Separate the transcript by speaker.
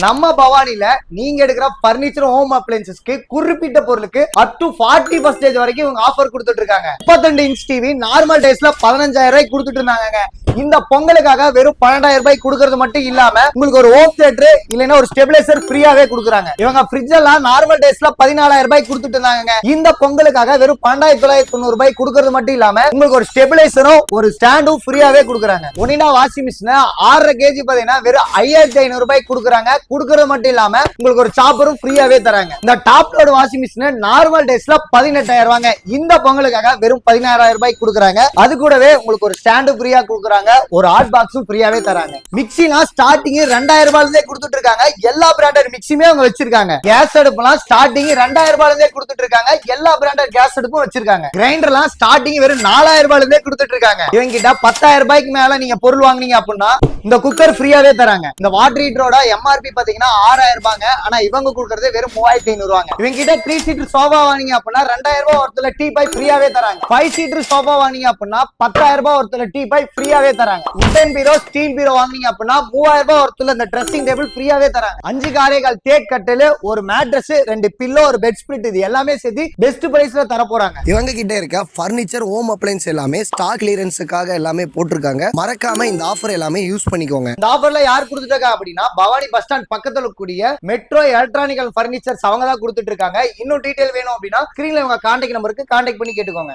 Speaker 1: நம்ம பவானில நீங்க எடுக்கிற பர்னிச்சர் ஹோம் அப்ளையன்சஸ்க்கு குறிப்பிட்ட பொருளுக்கு அப் டு 40% வரைக்கும் இவங்க ஆஃபர் கொடுத்துட்டு இருக்காங்க. 32 இன்ச் டிவி நார்மல் டேஸ்ல 15,000 ரூபாய்க்கு கொடுத்துட்டு இருந்தாங்க. இந்த பொங்கலுக்காக வெறும் 12,000 ரூபாய்க்கு கொடுக்கறது மட்டும் இல்லாம உங்களுக்கு ஒரு ஹோம் தியேட்டர் இல்லைன்னா ஒரு ஸ்டெபிலைசர் ஃப்ரீயாவே கொடுக்குறாங்க. இவங்க ஃப்ரிட்ஜ் எல்லாம் நார்மல் டேஸ்ல 14,000 ரூபாய்க்கு கொடுத்துட்டு இருந்தாங்க. இந்த பொங்கலுக்காக வெறும் 12,990 ரூபாய்க்கு கொடுக்கறது மட்டும் இல்லாம உங்களுக்கு ஒரு ஸ்டெபிலைசரும் ஒரு ஸ்டாண்டும் ஃப்ரீயாவே கொடுக்குறாங்க. ஒனிடா வாஷிங் மிஷின் 6.5 kg பாத்தீங்கன்னா வெறும் 5,500 ரூபாய்க்கு கொடுக்குறாங்க. கொடுக்கறது மட்டும் இல்லாம உங்களுக்கு ஒரு சாப்பரும் ஃப்ரீயாவே தராங்க. இந்த top load washing machine normal டேஸ்ல 18,000 ரூபாங்க. இந்த பொங்கலுக்காக வெறும் 16,000 ரூபாய்க்கு கொடுக்குறாங்க. அது கூடவே உங்களுக்கு ஒரு ஸ்டாண்டு ஃப்ரீயா கொடுக்குறாங்க, ஒரு ஹாட் பாக்ஸும் ஃப்ரீயாவே தராங்க. மிக்ஸிலாம் ஸ்டார்டிங் 2,000 ரூபாயில இருந்தே கொடுத்துட்டு இருக்காங்க. எல்லா பிராண்டட் மிக்ஸியுமே அவங்க வச்சிருக்காங்க. கேஸ் அடுப்புலாம் ஸ்டார்டிங் 2,000 ரூபாயில இருந்தே கொடுத்துட்டு இருக்காங்க. எல்லா பிராண்டட் கேஸ் அடுப்பும் வச்சிருக்காங்க. கிரைண்டர்லாம் ஸ்டார்டிங் வெறும் 4,000 ரூபாயில இருந்தே கொடுத்துட்டு இருக்காங்க. இவங்க கிட்ட 10,000 ரூபாய்க்கு மேல நீங்க பொருள் வாங்குனீங்க அப்படின்னா இந்த குக்கர் ஃப்ரீயாவே தராங்க. இந்த வாட்டர் ஹீட்டரோட எம்ஆர்பி பாத்தீங்கன்னா 6,000 ரூபாங்க. ஆனா இவங்க கொடுக்கறது வெறும் 3,500 ரூபாங்க. இவங்க கிட்ட 3 சீட்டர் சோஃபா வாங்குனீங்க அப்படின்னா 2,000 ரூபாய் ஒருத்தல டீ பை ஃப்ரீயாவே தராங்க. 5 சீட்டர் சோஃபா வாங்குனீங்க அப்படின்னா 10,000 ரூபாய் ஒருத்தல டீ பை ஃப்ரீயாவே தராங்க. வுடன் பீரோ ஸ்டீல் பீரோ வாங்குனீங்க அப்படின்னா 3,000 ரூபாய் ஒருத்தல இந்த ட்ரெஸ்ஸிங் டேபிள் ஃப்ரீயாவே தராங்க. 5 காரைகால் தேக் கட்டில், ஒரு மேட்ரஸ், 2 பில்லோ, ஒரு பெட் ஸ்பிரிட், இது எல்லாமே சேர்த்து பெஸ்ட் பிரைஸ்ல தர போறாங்க.
Speaker 2: இவங்க கிட்ட இருக்க பர்னிச்சர் ஹோம் அப்ளையன்ஸ் எல்லாமே ஸ்டாக் கிளியரன்ஸுக்காக எல்லாமே போட்டிருக்காங்க. மறக்காம இந்த ஆஃபர் எல்லாமே யூஸ் பண்ணிக்கோங்க.
Speaker 1: இந்த ஆஃபர்ல யார் கொடுத்துட்டாங்க அப்படின்னா பவானி பஸ் ஸ்டாண்ட் பக்கத்துல கூடிய மெட்ரோ எலக்ட்ரானிக்கல் பர்னிச்சர்ஸ் அவங்க தான் கொடுத்துட்டு இருக்காங்க. இன்னும் டீடைல் வேணும் அப்படின்னா ஸ்கிரீன்ல உங்க கான்டாக்ட் நம்பருக்கு கான்டாக்ட் பண்ணி கேட்டுக்கோங்க.